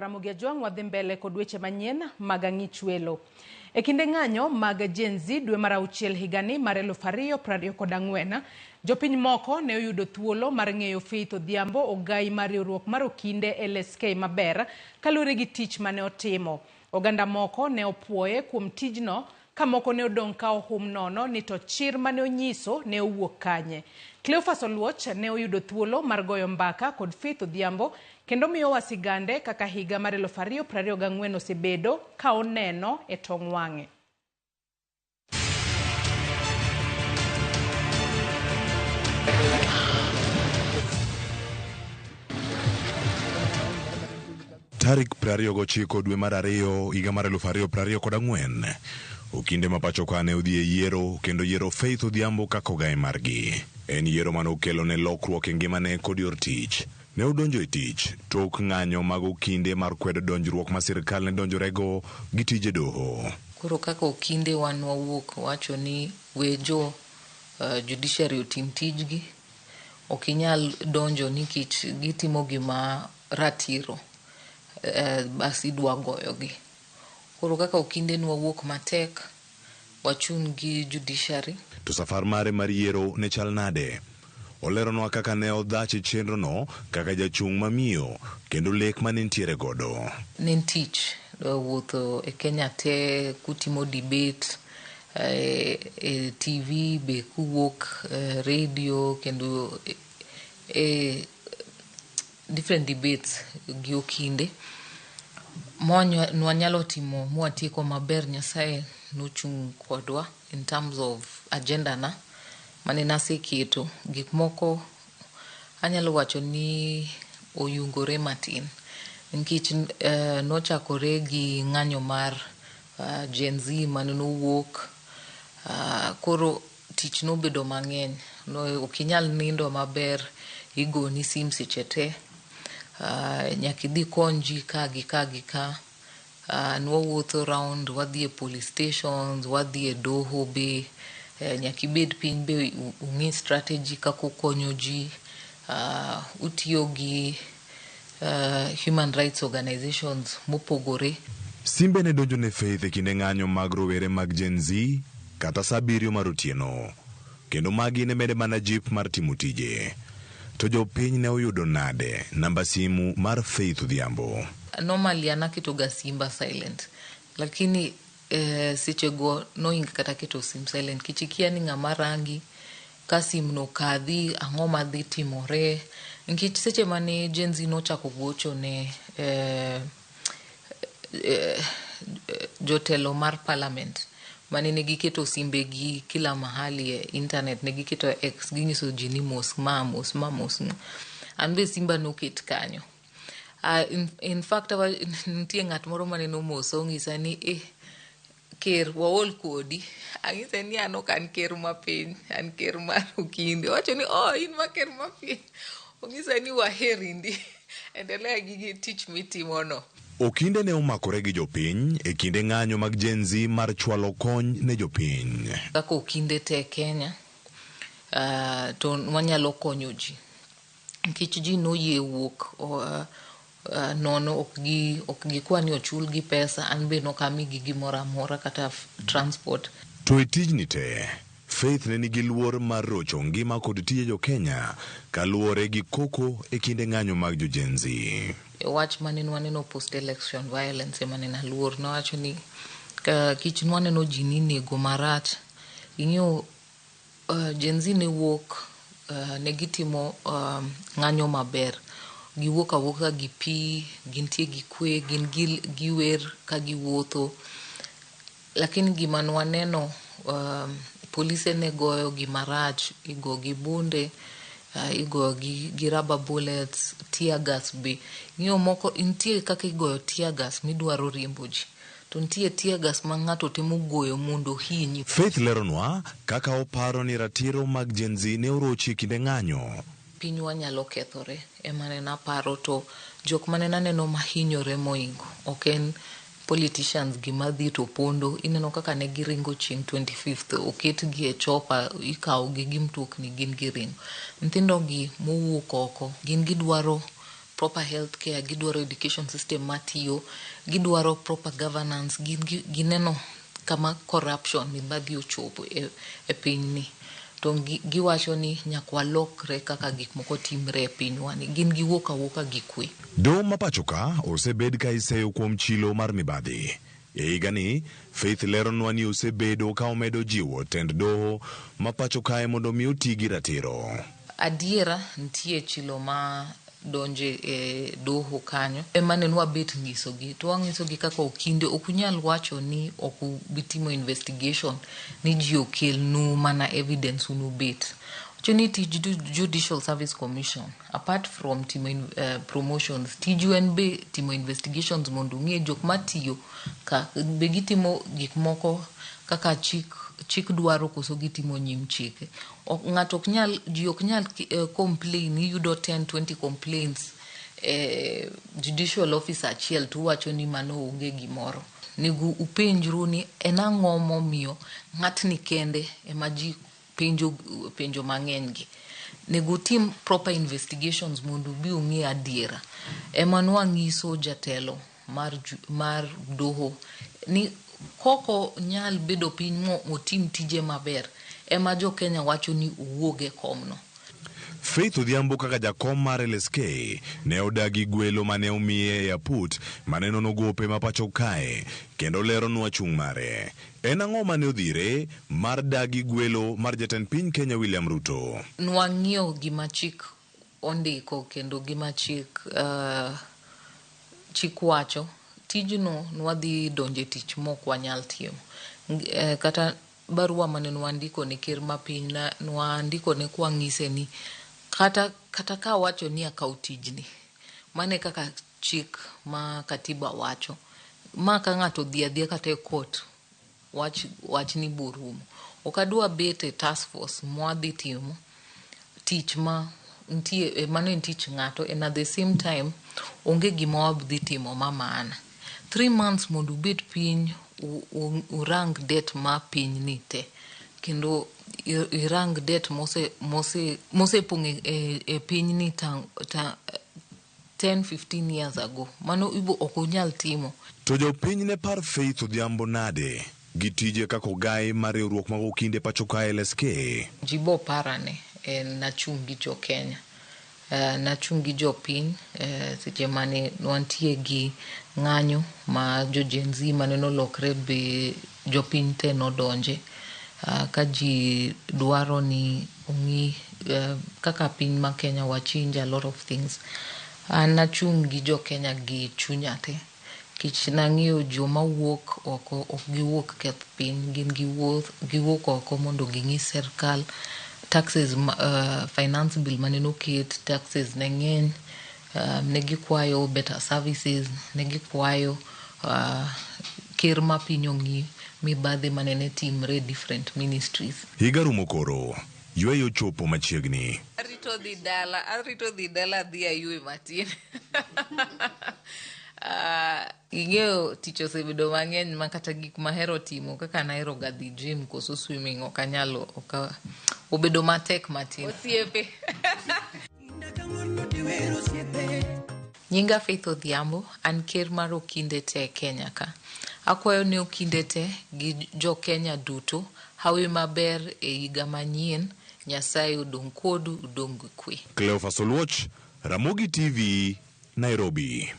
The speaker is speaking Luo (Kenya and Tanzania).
Ramogi Ajwang' wadhi mbele kod weche manyien mag ang'ich welo. E kinde ng'anyo mag Gen Z dwe mar auchiel higani mar 2024, jopiny moko ne oyudo thuolo mar ng'eyo Faith Odhiambo, ogai mar riwruok mar Okinde LSK maber kaluwore gi tich mane otimo. Oganda moko ne opuoye kuom tijno, ka moko ne odong' ka ohum nono ni to chir mane onyiso ne owuok kanye. Cleophas Oluoch ne oyudo thuolo mar goyo mbaka kod Faith Odhiambo kendo miyo wasigande kaka higa mar 2024 osebedo ka oneno e tong' wang'e. Tarik 29 dwe mar ariyo higa mar 2024, Okinde mapacho ka ne odhi e yiero kendo yiero Faith Odhiambo kaka ogai margi. En yiero mane okelo ne lokruok e ngimane kod yor tich. Ne odonjo e tich tok ng'anyo mag Okinde mar kwedo donjruok ma sirkal ne donjorego gi tije doho. Koro kaka Okinde wan wawuok wacho ni wejo judiciary otim tijgi, ok inyal donjo nikech gitimo gima ratiro, basi dwa goyogi. Koro kaka Okinde nwawuok matek wachung' gi judiciary. To safar mare mar yiero ne chal nade? Oleronwa kaka ne odhache chenro no kaka jachung' mamiyo kendo lek mane ntiere godo. Nen tich wuotho e Kenya te kutimo debate e TV be kuwuok radio kendo different debates gi Okinde. Nwanyalo timo mwatieko maber, Nyasaye nochung' kodwa in terms of agenda na mane naseketo. Gik moko anyalo wacho ni oyungore matin nikech nochakore gi ng'anyo mar Gen Z mane nowuok. Koro tich nobedo mang'eny, ok inyal nindo maber, igoni sim seche te. Nyaka idhi kony ji ka gi ka. Nwawuotho round, wadhi e police stations, wadhi e doho be, nyaka ibed piny be ung'i strategy kako konyo ji, utiyo gi human rights organizations mopogore. Simbe ne donjo ne Faith e kinde ng'anyo mag rowere mag Gen Z kata saa 7 mar otieno, kendo magi ne mede mana jip mar timo tije. To jopiny ne oyudo nade namba simu mar Faith Odhiambo? Normally anaketoga simba silent, lakini sechego noinga kata keto sim silent kichikia ni ng'ama rangi ka sim no kadhi ang'o madhi timore. Nikech seche mane Gen Z nochako gocho ne jotelo mar parliament mane negiketo simbe gi kila mahali e internet, negiketo X ginyiso ji ni mos. Anbe simba noket kanyo. In fact, nitie ng'at moro mane nomoso ng'isa ni ker waol kodi. Ang'ise ni an ok an ker mapiny, an ker mar Okinde. Wacho ni in ma ker mapiny. Ong'isa ni waherindi. Endelea gi tich mitimo no. Okinde ne omakore gi jopiny e kinde ng'anyo mag Gen Z mar chwalo kony ne jopiny. Kaka Okinde te Kenya, to wanyalo konyo ji. Nikech ji noyie wuok nono, ok gikwa ni ochul gi pesa, an be nokamigi gimoro amora kata transport. To e tijni te, Faith ne nigi luor mar rocho ngima kod tije jo Kenya kaluwore gi koko e kinde ng'anyo mag jo Gen Z. Wach mane nwaneno post election violence mane na luor, nowacho ni kich nwaneno ji ni nego marach. Ing'eyo Gen Z ne wuok, ne gitimo ng'anyo maber. Giwuok awuoka gi pi, gintie gi kwe, giwer ka giwuotho. Lakini gima nwaneno, polise ne goyo gi marach, igo gi bunde, igo gi rubber bullets, tear gas be. Ng'eyo moko, intie kaka igoyo tear gas midwaro riembo ji. To ntie tear gas ma ng'ato temo goyo mondo hinyi. Faith leronwa kaka oparo ni ratiro mag Gen Z ne orochi kinde ng'anyo. Pinywa nyalo kethore, emane naparo. To jok mane naneno mahinyore moingo, ok en politicians gima dhi to pondo. Ineno kaka ne giringo chieng' 25th, oket gi e chopa, ikaw gi mtokni gin giringo. Nthindo gi mowuok oko, gin gidwaro proper health care, gidwaro education system matiyo, gidwaro proper governance, gineno kama corruption mibadhi ochopo e pinyni. To giwacho ni nyakwa lokre kaka gik moko timre e pinywa ni, gin giwuok awuoka gi kwe. Doho ma pacho ka osebed ka iseyo kuom chilo mar mibadhi. E higani, Faith leronwa ni osebedo ka omedo jiwo tend doho ma pacho kae mondo mi oti gi ratiro. Adiera nitie chilo ma donje e doho kanyo ema ne wabet nyisogi, to wang'isogi kaka okinde okunyal wacho ni okubitimo investigation ni ji okelnu mana evidence unu bet. Chuni tij Judicial Service Commission, apart from timo promotions, tiju en be timo investigations mondo ng'e jok matiyo ka be gitimo gik moko kaka chik dwaro koso gitimo nyim chike. Ng'ato ok nyal, ji ok nyal complain, iyudo 10-20 complaints judicial officer achiel to wacho ni mano onge gimoro. Nego upenjru ni en ang'o momiyo ng'atni kende ema ji penjo mang'eny gi. Nego tim proper investigations mondo bi ung'e adiera. Ema nwang'iso jatelo mar doho ni koko nyal bedo piny motim tije maber, ema jo Kenya wacho ni uwuoge komno. Faith Odhiambo kaka jakom mar LSK ne odagi gwelo mane omiye e aput mane nono gope ma pacho kae kendo leronwa chung' mare. En ang'o mane odhire mar dagi gwelo mar jatend piny Kenya William Ruto? Nwang'iyo gima chik ondiko kendo gima chik wacho. Tijno nwadhi donje tich mok wanyal timo. Kata barua mane nwandiko ne ker ma piny na nwandiko ne kwang'ise ni kata ka wacho ni akaw tijni, mane kaka chik ma katiba wacho, ma ka ng'ato dhiadhia kata e court wach ni borumo. Okadwa bete task force mwadhi timo tich ma ntie mano en tich ng'ato, and at the same time onge gima wadhi timo ma maana. 3 months mondo ubet piny urang det ma piny ni te, kendo irang det mose pong' e piny ni 10-15 years ago. Mano ibo okunyal timo. To jo piny ne par Faith Odhiambo nade gi tije kako gai mar riwruok mag okinde pacho ka LSK? Jibo parane nachung' gi jo Kenya. Nachung' gi jo piny seche mane nwantie gi ng'anyo ma jo Gen Z mane nolokre be jo piny te nodonje ka ji dwaro ni ong'i kaka piny ma Kenya wa change a lot of things. Nachung' gi jo Kenya gi chunya te, kich nang'iyo joma wuok oko ok giwuok keth piny, gin giwuok oko mondo ging'i serikal. Taxes, finance bill mane noket, taxes ne ng'eny, ne gikwayo better services, ne gikwayo ker ma piny ong'i mibadhi mane ne timre different ministries. Higa rumo koro, yweyo chopo machiegni. Arito dhi dala dhi ayue matin. Ing'eyo tich osebedo mang'eny ma kata gik mahero timo kaka nahero ga dhi gym koso swimming okanyalo obedo matek matin. Osiepe. Nyinga Faith Odhiambo, an ker mar okinde te Kenya ka. Akwayo ni okinde te gi jo Kenya duto hawi maber e higa manyien. Nyasaye odong' kodu, udong' gi kwe. Cleophas Oluoch, Ramogi TV, Nairobi.